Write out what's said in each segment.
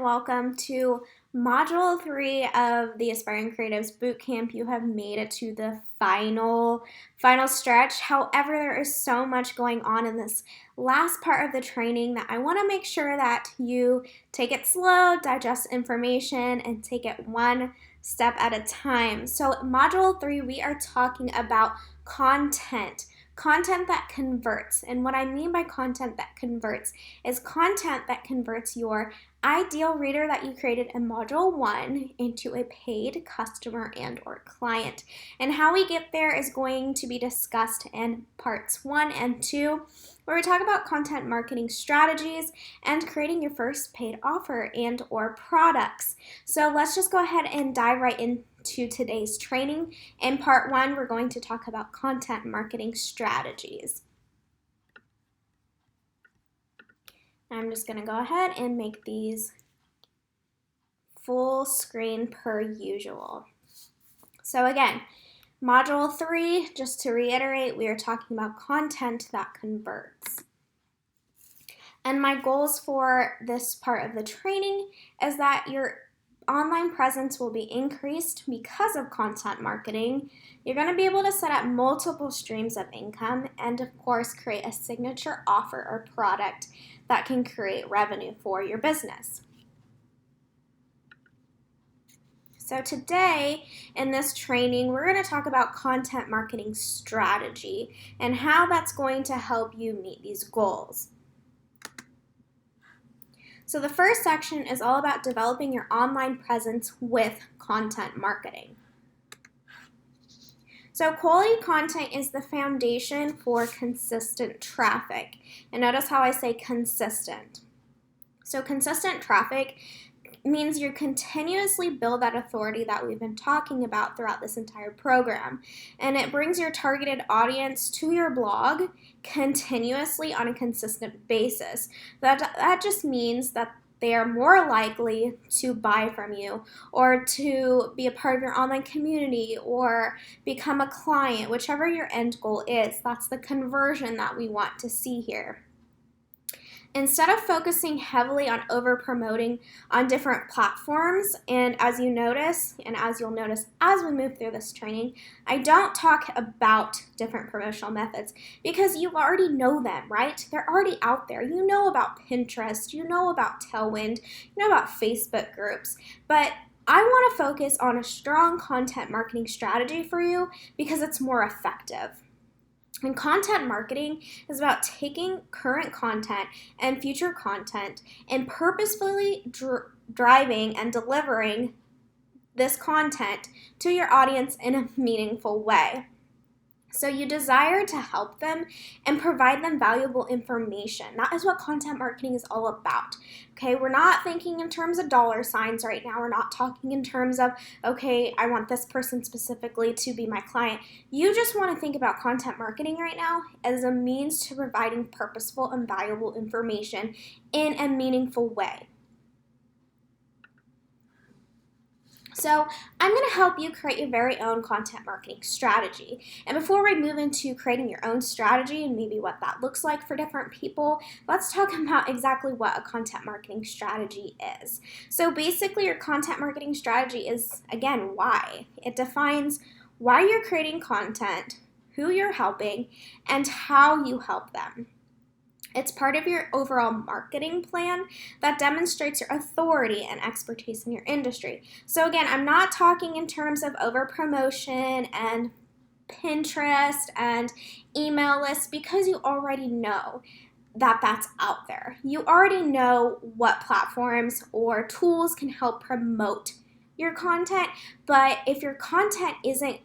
Welcome to Module 3 of the Aspiring Creatives Bootcamp. You have made it to the final stretch. However, there is so much going on in this last part of the training that I want to make sure that you take it slow, digest information, and take it one step at a time. So Module 3, we are talking about content that converts. And what I mean by content that converts is content that converts your ideal reader that you created in Module 1 into a paid customer and or client. And how we get there is going to be discussed in parts 1 and 2, where we talk about content marketing strategies and creating your first paid offer and or products. So let's just go ahead and dive right into today's training. In part 1, we're going to talk about content marketing strategies. I'm just going to go ahead and make these full screen per usual. So again, Module 3, just to reiterate, we are talking about content that converts. And my goals for this part of the training is that your online presence will be increased because of content marketing. You're going to be able to set up multiple streams of income and, of course, create a signature offer or product that can create revenue for your business. So today in this training, we're going to talk about content marketing strategy and how that's going to help you meet these goals. So the first section is all about developing your online presence with content marketing. So quality content is the foundation for consistent traffic. And notice how I say consistent. So consistent traffic means you continuously build that authority that we've been talking about throughout this entire program. And it brings your targeted audience to your blog continuously on a consistent basis. That just means that they are more likely to buy from you or to be a part of your online community or become a client, whichever your end goal is. That's the conversion that we want to see here. Instead of focusing heavily on over-promoting on different platforms, and as you'll notice as we move through this training, I don't talk about different promotional methods because you already know them, right? They're already out there. You know about Pinterest, you know about Tailwind, you know about Facebook groups, but I want to focus on a strong content marketing strategy for you because it's more effective. And content marketing is about taking current content and future content and purposefully driving and delivering this content to your audience in a meaningful way. So you desire to help them and provide them valuable information. That is what content marketing is all about. Okay, we're not thinking in terms of dollar signs right now. We're not talking in terms of, okay, I want this person specifically to be my client. You just want to think about content marketing right now as a means to providing purposeful and valuable information in a meaningful way. So I'm going to help you create your very own content marketing strategy. And before we move into creating your own strategy and maybe what that looks like for different people, let's talk about exactly what a content marketing strategy is. So basically your content marketing strategy is, again, why. It defines why you're creating content, who you're helping, and how you help them. It's part of your overall marketing plan that demonstrates your authority and expertise in your industry. So again, I'm not talking in terms of over promotion and Pinterest and email lists because you already know that that's out there. You already know what platforms or tools can help promote your content, but if your content isn't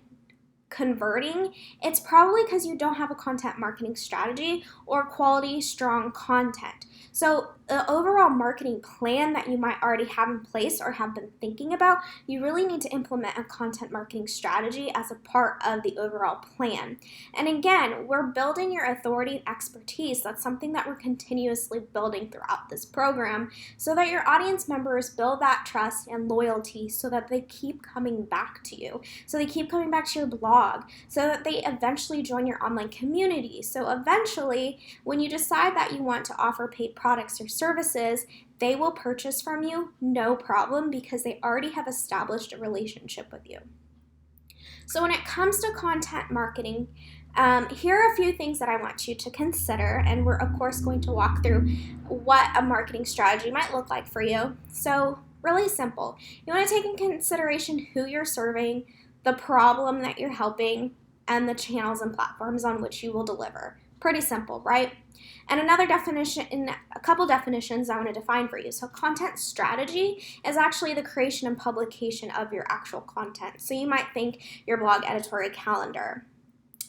converting, it's probably because you don't have a content marketing strategy or quality, strong content. So the overall marketing plan that you might already have in place or have been thinking about, you really need to implement a content marketing strategy as a part of the overall plan. And again, we're building your authority and expertise. That's something that we're continuously building throughout this program so that your audience members build that trust and loyalty so that they keep coming back to you. So they keep coming back to your blog so that they eventually join your online community. So eventually, when you decide that you want to offer paid products or services, they will purchase from you no problem because they already have established a relationship with you. So when it comes to content marketing, here are a few things that I want you to consider, and we're of course going to walk through what a marketing strategy might look like for you. So really simple. You want to take in consideration who you're serving, the problem that you're helping, and the channels and platforms on which you will deliver. Pretty simple, right? And a couple definitions I want to define for you. So content strategy is actually the creation and publication of your actual content. So you might think your blog editorial calendar.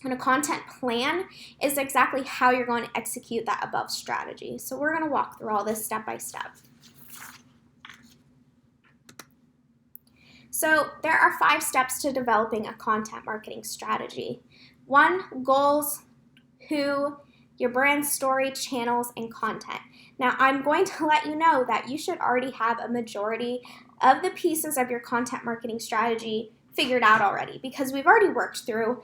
And a content plan is exactly how you're going to execute that above strategy. So we're going to walk through all this step by step. So there are 5 steps to developing a content marketing strategy. 1, goals, who, your brand story, channels, and content. Now, I'm going to let you know that you should already have a majority of the pieces of your content marketing strategy figured out already, because we've already worked through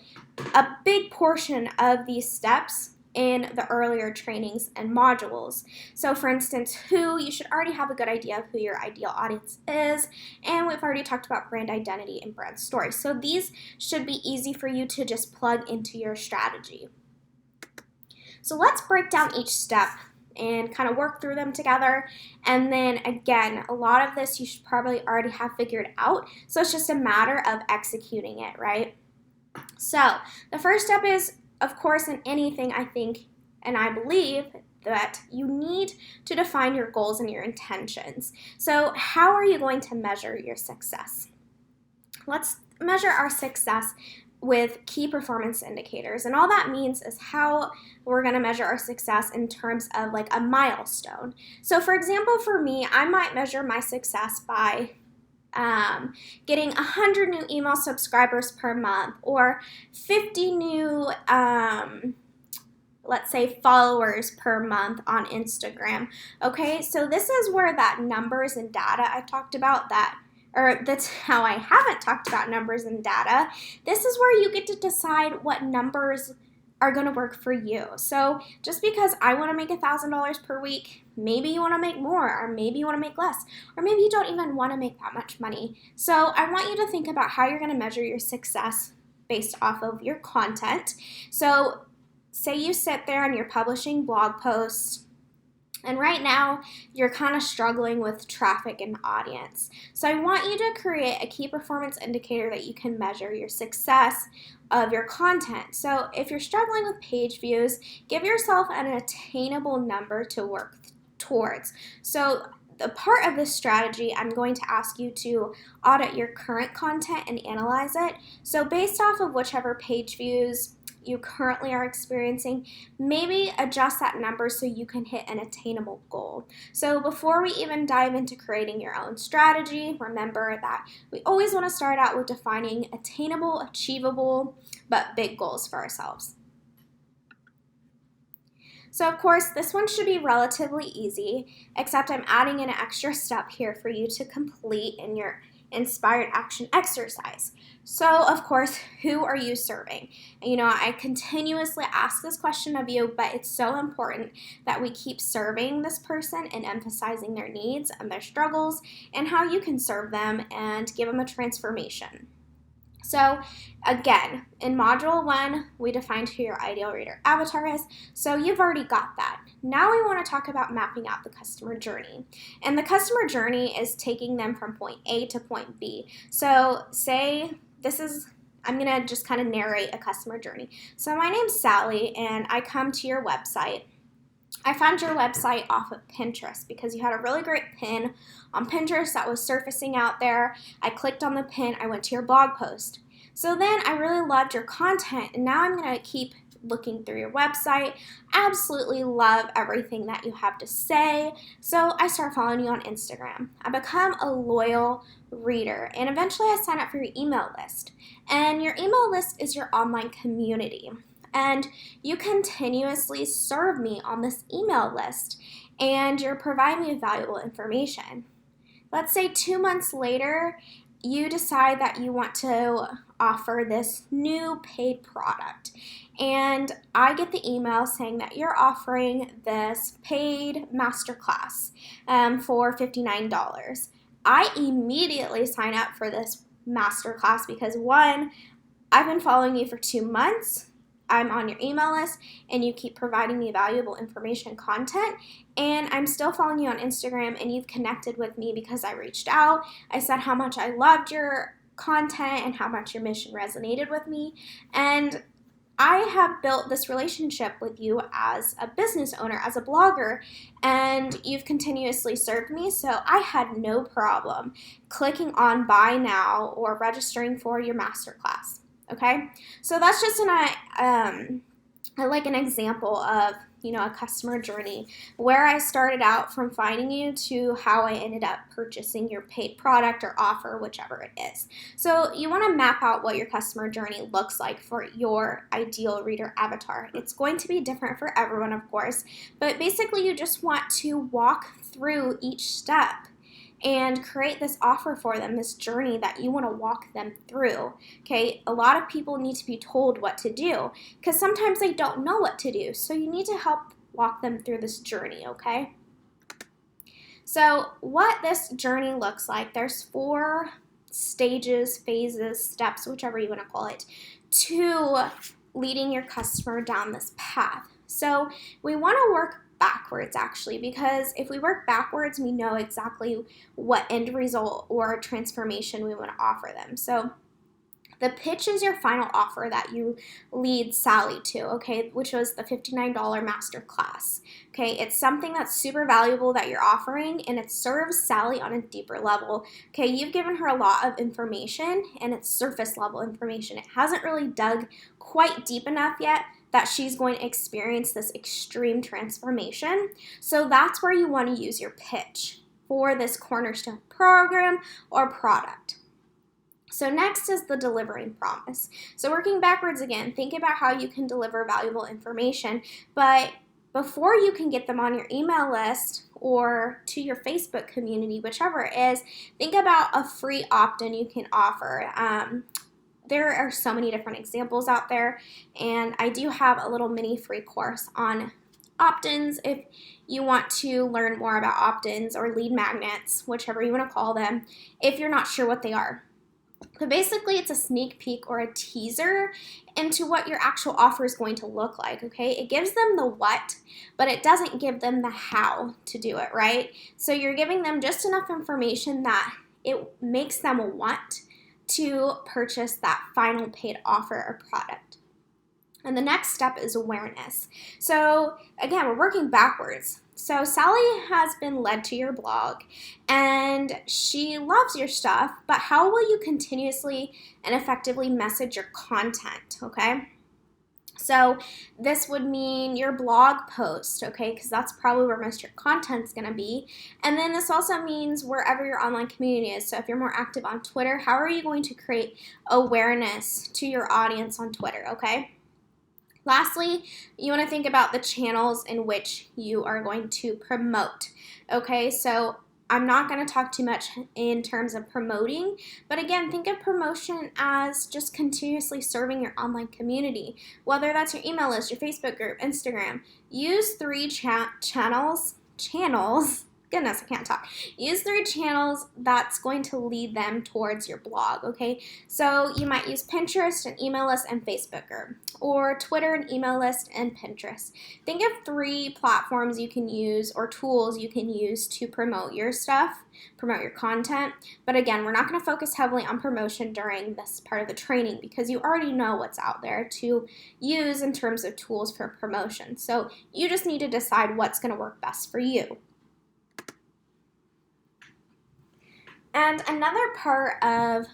a big portion of these steps in the earlier trainings and modules. So for instance, who, you should already have a good idea of who your ideal audience is, and we've already talked about brand identity and brand story. So these should be easy for you to just plug into your strategy. So let's break down each step and kind of work through them together. And then again, a lot of this you should probably already have figured out. So it's just a matter of executing it, right? So the first step is, of course, in anything, I think, and I believe that you need to define your goals and your intentions. So how are you going to measure your success? Let's measure our success with key performance indicators. And all that means is how we're going to measure our success in terms of like a milestone. So for example, for me, I might measure my success by getting 100 new email subscribers per month, or 50 new, let's say, followers per month on Instagram. Okay, so this is where that numbers and data I talked about, that's how I haven't talked about numbers and data. This is where you get to decide what numbers are going to work for you. So just because I want to make $1,000 per week, maybe you want to make more, or maybe you want to make less, or maybe you don't even want to make that much money. So I want you to think about how you're going to measure your success based off of your content. So say you sit there and you're publishing blog posts, and right now, you're kind of struggling with traffic and audience. So I want you to create a key performance indicator that you can measure your success of your content. So if you're struggling with page views, give yourself an attainable number to work towards. So the part of this strategy, I'm going to ask you to audit your current content and analyze it. So based off of whichever page views you currently are experiencing, maybe adjust that number so you can hit an attainable goal. So before we even dive into creating your own strategy, remember that we always want to start out with defining attainable, achievable, but big goals for ourselves. So of course, this one should be relatively easy, except I'm adding in an extra step here for you to complete in your inspired action exercise. So of course, who are you serving? And I continuously ask this question of you, but it's so important that we keep serving this person and emphasizing their needs and their struggles and how you can serve them and give them a transformation. So again, in Module 1, we defined who your ideal reader avatar is, so you've already got that. Now we want to talk about mapping out the customer journey. And the customer journey is taking them from point A to point B. So say I'm going to just kind of narrate a customer journey. So my name's Sally, and I come to your website. I found your website off of Pinterest because you had a really great pin on Pinterest that was surfacing out there. I clicked on the pin, I went to your blog post. So then I really loved your content, and now I'm going to keep looking through your website. Absolutely love everything that you have to say. So I start following you on Instagram. I become a loyal reader, and eventually I sign up for your email list. And your email list is your online community. And you continuously serve me on this email list, and you're providing me valuable information. Let's say 2 months later, you decide that you want to offer this new paid product. And I get the email saying that you're offering this paid masterclass for $59. I immediately sign up for this masterclass because, one, I've been following you for 2 months. I'm on your email list and you keep providing me valuable information content, and I'm still following you on Instagram and you've connected with me because I reached out. I said how much I loved your content and how much your mission resonated with me, and I have built this relationship with you as a business owner, as a blogger, and you've continuously served me, so I had no problem clicking on buy now or registering for your masterclass. Okay, so that's just like an example of, a customer journey where I started out from finding you to how I ended up purchasing your paid product or offer, whichever it is. So you want to map out what your customer journey looks like for your ideal reader avatar. It's going to be different for everyone, of course, but basically you just want to walk through each step and create this offer for them, this journey that you want to walk them through. Okay, a lot of people need to be told what to do because sometimes they don't know what to do. So you need to help walk them through this journey, okay? So what this journey looks like, there's 4 stages, phases, steps, whichever you want to call it, to leading your customer down this path. So we want to work backwards, actually, because if we work backwards, we know exactly what end result or transformation we want to offer them. So the pitch is your final offer that you lead Sally to, okay, which was the $59 masterclass. Okay, it's something that's super valuable that you're offering, and it serves Sally on a deeper level. Okay, you've given her a lot of information, and it's surface level information. It hasn't really dug quite deep enough yet that she's going to experience this extreme transformation. So that's where you want to use your pitch for this cornerstone program or product. So next is the delivering promise. So working backwards again, think about how you can deliver valuable information, but before you can get them on your email list or to your Facebook community, whichever it is, think about a free opt-in you can offer. There are so many different examples out there, and I do have a little mini free course on opt-ins if you want to learn more about opt-ins or lead magnets, whichever you want to call them, if you're not sure what they are. But basically, it's a sneak peek or a teaser into what your actual offer is going to look like, okay? It gives them the what, but it doesn't give them the how to do it, right? So you're giving them just enough information that it makes them want to purchase that final paid offer or product. And the next step is awareness. So again, we're working backwards. So Sally has been led to your blog and she loves your stuff, but how will you continuously and effectively message your content, okay? So this would mean your blog post, okay, because that's probably where most of your content's going to be. And then this also means wherever your online community is. So if you're more active on Twitter, how are you going to create awareness to your audience on Twitter, okay? Lastly, you want to think about the channels in which you are going to promote, okay? So I'm not going to talk too much in terms of promoting, but again, think of promotion as just continuously serving your online community, whether that's your email list, your Facebook group, Instagram. Use 3 channels, goodness, I can't talk. Use 3 channels that's going to lead them towards your blog, okay? So you might use Pinterest, an email list, and Facebook group, or Twitter, an email list, and Pinterest. Think of 3 platforms you can use or tools you can use to promote your stuff, promote your content. But again, we're not going to focus heavily on promotion during this part of the training because you already know what's out there to use in terms of tools for promotion. So you just need to decide what's going to work best for you. And another part of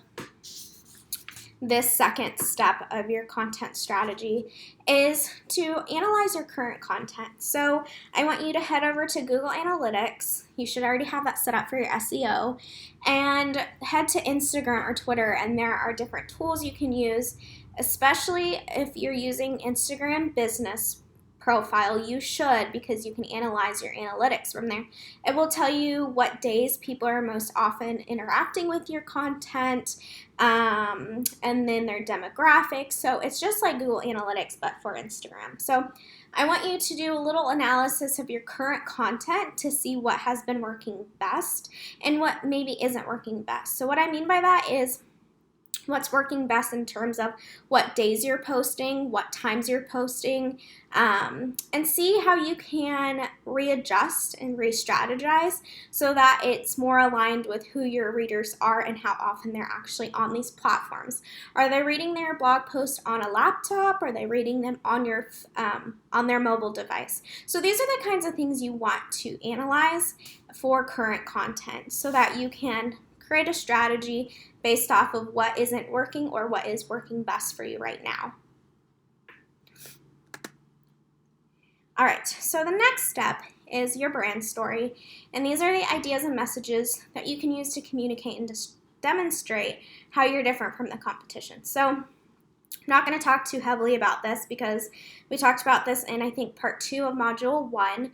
this second step of your content strategy is to analyze your current content. So I want you to head over to Google Analytics. You should already have that set up for your SEO. And head to Instagram or Twitter, and there are different tools you can use, especially if you're using Instagram Business profile. You should, because you can analyze your analytics from there. It will tell you what days people are most often interacting with your content, and then their demographics. So it's just like Google Analytics, but for Instagram. So I want you to do a little analysis of your current content to see what has been working best and what maybe isn't working best. So what I mean by that is what's working best in terms of what days you're posting, what times you're posting, and see how you can readjust and re-strategize so that it's more aligned with who your readers are and how often they're actually on these platforms. Are they reading their blog post on a laptop? Are they reading them on their mobile device? So these are the kinds of things you want to analyze for current content so that you can create a strategy based off of what isn't working or what is working best for you right now. All right, so the next step is your brand story, and these are the ideas and messages that you can use to communicate and demonstrate how you're different from the competition. So I'm not going to talk too heavily about this because we talked about this in, I think, part 2 of module 1,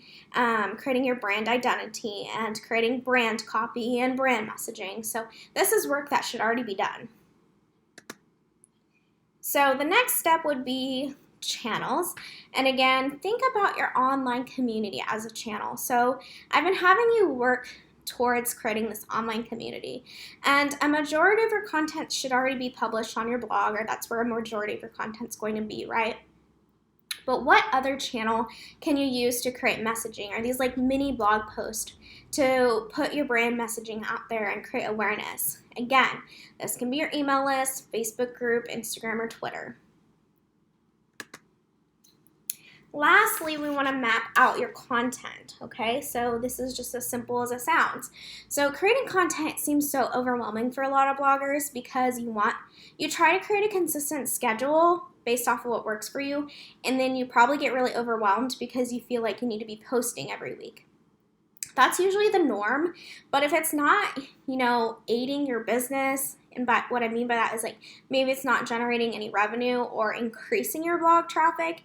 creating your brand identity and creating brand copy and brand messaging. So this is work that should already be done. So the next step would be channels. And again, think about your online community as a channel. So I've been having you work towards creating this online community. And a majority of your content should already be published on your blog, or that's where a majority of your content's going to be, right? But what other channel can you use to create messaging? Are these like mini blog posts to put your brand messaging out there and create awareness? Again, this can be your email list, Facebook group, Instagram, or Twitter. Lastly, we want to map out your content, okay? So this is just as simple as it sounds. So creating content seems so overwhelming for a lot of bloggers because you try to create a consistent schedule based off of what works for you, and then you probably get really overwhelmed because you feel like you need to be posting every week. That's usually the norm, but if it's not, aiding your business, and what I mean by that is like maybe it's not generating any revenue or increasing your blog traffic,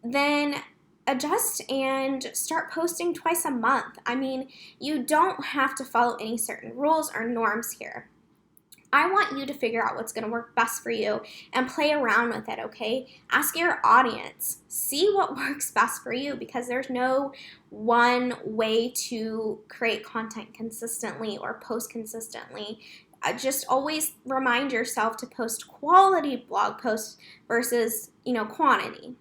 then adjust and start posting twice a month. I mean, you don't have to follow any certain rules or norms here. I want you to figure out what's going to work best for you and play around with it, okay? Ask your audience. See what works best for you because there's no one way to create content consistently or post consistently. Just always remind yourself to post quality blog posts versus, quantity.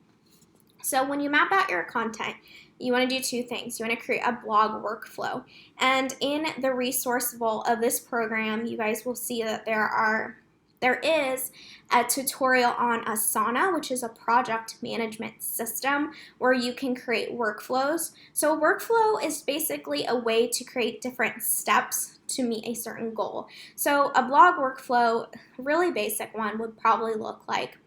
So when you map out your content, you want to do 2 things. You want to create a blog workflow. And in the resource vault of this program, you guys will see that there is a tutorial on Asana, which is a project management system where you can create workflows. So a workflow is basically a way to create different steps to meet a certain goal. So a blog workflow, really basic one, would probably look like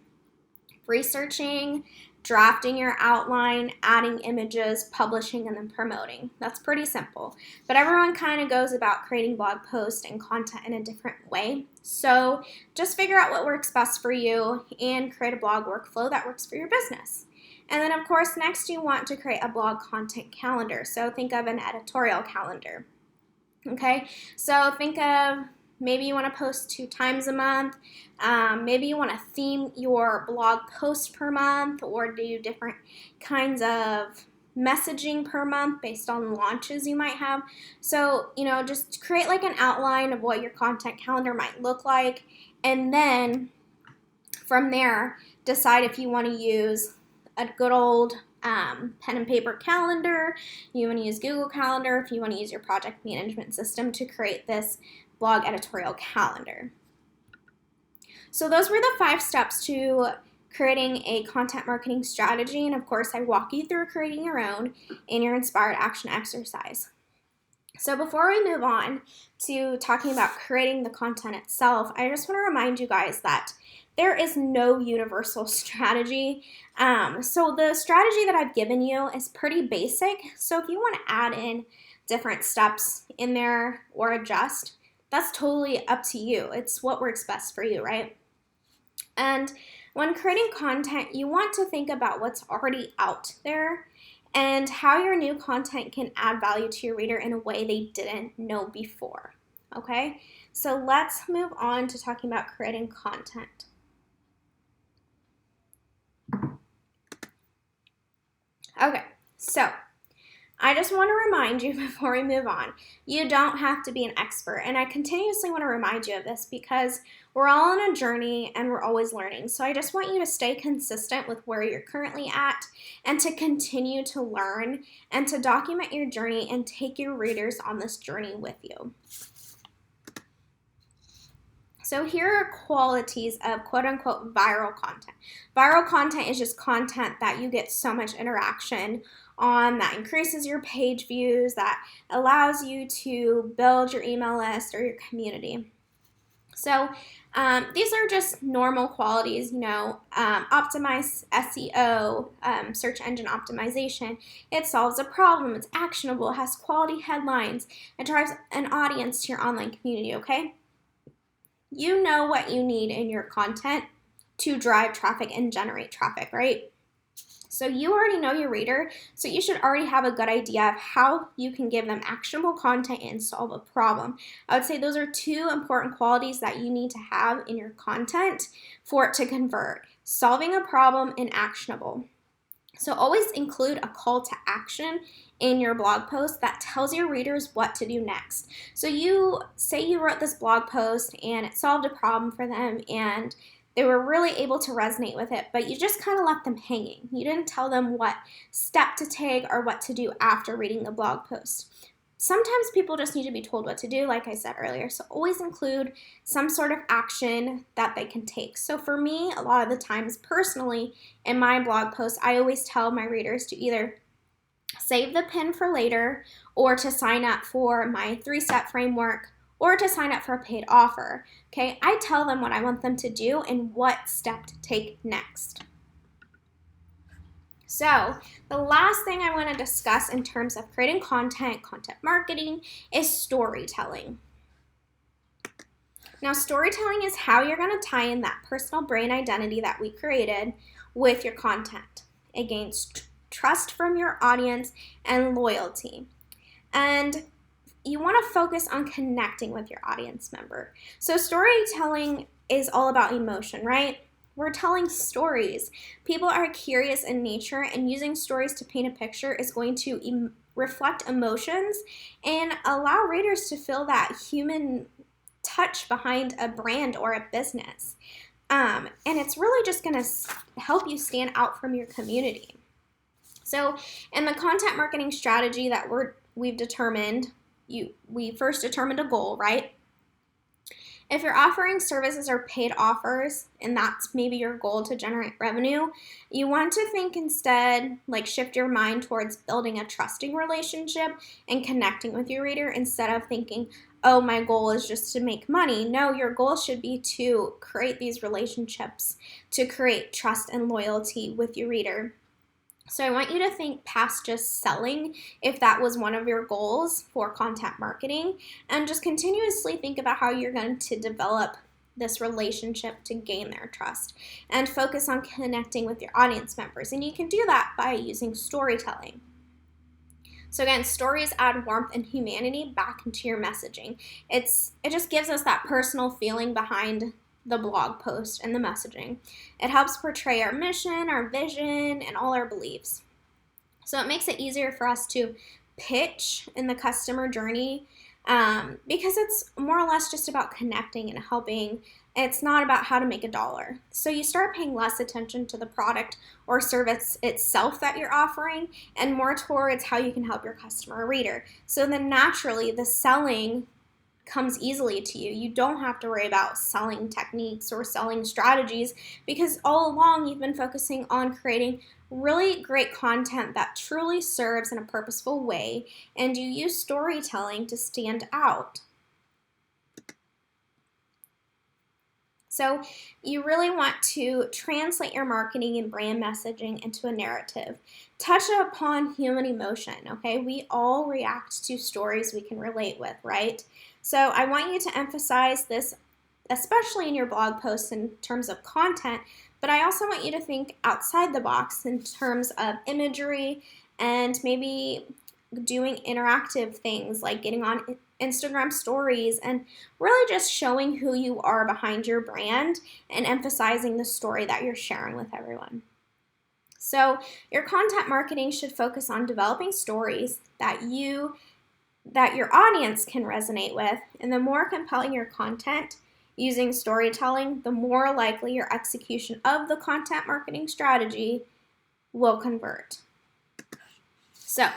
researching, drafting your outline, adding images, publishing, and then promoting. That's pretty simple. But everyone kind of goes about creating blog posts and content in a different way. So just figure out what works best for you and create a blog workflow that works for your business. And then, of course, next you want to create a blog content calendar. So think of an editorial calendar. Okay? So think of maybe you want to post 2 times a month. Maybe you want to theme your blog post per month or do different kinds of messaging per month based on launches you might have. So, just create like an outline of what your content calendar might look like. And then from there, decide if you want to use a good old pen and paper calendar. You want to use Google Calendar if you want to use your project management system to create this blog editorial calendar. So those were the 5 steps to creating a content marketing strategy. And of course, I walk you through creating your own in your inspired action exercise. So before we move on to talking about creating the content itself, I just want to remind you guys that there is no universal strategy. So the strategy that I've given you is pretty basic. So if you want to add in different steps in there or adjust, that's totally up to you. It's what works best for you, right? And when creating content, you want to think about what's already out there and how your new content can add value to your reader in a way they didn't know before. Okay, so let's move on to talking about creating content. Okay, so I just want to remind you before we move on, you don't have to be an expert. And I continuously want to remind you of this because we're all on a journey and we're always learning. So I just want you to stay consistent with where you're currently at and to continue to learn and to document your journey and take your readers on this journey with you. So here are qualities of quote-unquote viral content. Viral content is just content that you get so much interaction on, that increases your page views, that allows you to build your email list or your community. So these are just normal qualities, optimize SEO, search engine optimization. It solves a problem, it's actionable, it has quality headlines, it drives an audience to your online community, okay? You know what you need in your content to drive traffic and generate traffic, right? So you already know your reader, so you should already have a good idea of how you can give them actionable content and solve a problem. I would say those are two important qualities that you need to have in your content for it to convert. Solving a problem and actionable. So always include a call to action in your blog post that tells your readers what to do next. So you say you wrote this blog post and it solved a problem for them and they were really able to resonate with it, but you just kind of left them hanging. You didn't tell them what step to take or what to do after reading the blog post. Sometimes people just need to be told what to do, like I said earlier, so always include some sort of action that they can take. So for me, a lot of the times personally in my blog posts, I always tell my readers to either save the pin for later or to sign up for my 3-step framework or to sign up for a paid offer. Okay, I tell them what I want them to do and what step to take next. So the last thing I want to discuss in terms of creating content marketing, is storytelling. Now, storytelling is how you're going to tie in that personal brand identity that we created with your content. It gains trust from your audience and loyalty. And you want to focus on connecting with your audience member. So storytelling is all about emotion, right? We're telling stories. People are curious in nature, and using stories to paint a picture is going to reflect emotions and allow readers to feel that human touch behind a brand or a business. And it's really just going to help you stand out from your community. So in the content marketing strategy that we've determined, we first determined a goal, right? If you're offering services or paid offers, and that's maybe your goal to generate revenue, you want to think instead, shift your mind towards building a trusting relationship and connecting with your reader instead of thinking, oh, my goal is just to make money. No, your goal should be to create these relationships, to create trust and loyalty with your reader. So I want you to think past just selling if that was one of your goals for content marketing, and just continuously think about how you're going to develop this relationship to gain their trust and focus on connecting with your audience members. And you can do that by using storytelling. So again, stories add warmth and humanity back into your messaging. It just gives us that personal feeling behind the blog post and the messaging. It helps portray our mission, our vision, and all our beliefs. So it makes it easier for us to pitch in the customer journey because it's more or less just about connecting and helping. It's not about how to make a dollar. So you start paying less attention to the product or service itself that you're offering and more towards how you can help your customer or reader. So then naturally the selling comes easily to you. You don't have to worry about selling techniques or selling strategies because all along you've been focusing on creating really great content that truly serves in a purposeful way, and you use storytelling to stand out. So you really want to translate your marketing and brand messaging into a narrative. Touch upon human emotion, okay? We all react to stories we can relate with, right? So I want you to emphasize this especially in your blog posts in terms of content, but I also want you to think outside the box in terms of imagery and maybe doing interactive things like getting on Instagram stories and really just showing who you are behind your brand and emphasizing the story that you're sharing with everyone. So your content marketing should focus on developing stories that your audience can resonate with, and the more compelling your content using storytelling, the more likely your execution of the content marketing strategy will convert. So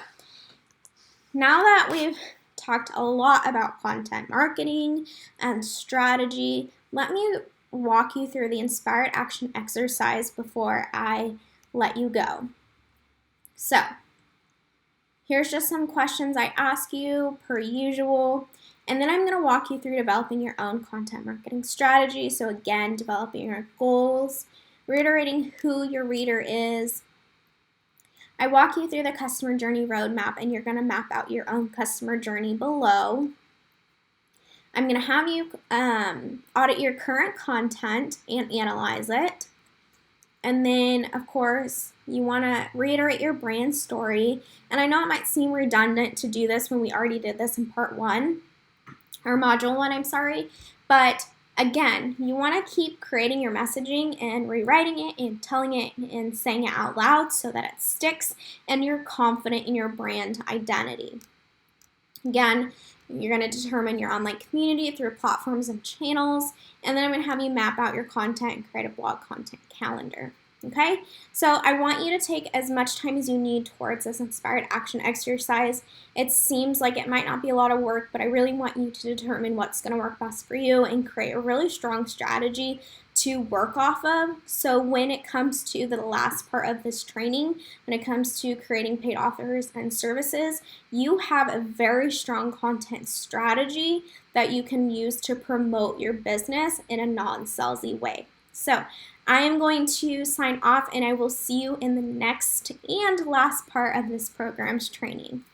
now that we've talked a lot about content marketing and strategy, let me walk you through the inspired action exercise before I let you go. So here's just some questions I ask you per usual, and then I'm going to walk you through developing your own content marketing strategy. So again, developing your goals, reiterating who your reader is. I walk you through the customer journey roadmap, and you're going to map out your own customer journey below. I'm going to have you audit your current content and analyze it. And then, of course, you want to reiterate your brand story. And I know it might seem redundant to do this when we already did this in part 1, or module 1, I'm sorry. But again, you want to keep creating your messaging and rewriting it and telling it and saying it out loud so that it sticks and you're confident in your brand identity. Again, you're going to determine your online community through platforms and channels, and then I'm going to have you map out your content and create a blog content calendar. Okay, so I want you to take as much time as you need towards this inspired action exercise. It seems like it might not be a lot of work, but I really want you to determine what's going to work best for you and create a really strong strategy to work off of. So when it comes to the last part of this training, when it comes to creating paid offers and services, you have a very strong content strategy that you can use to promote your business in a non-salesy way. So I am going to sign off, and I will see you in the next and last part of this program's training.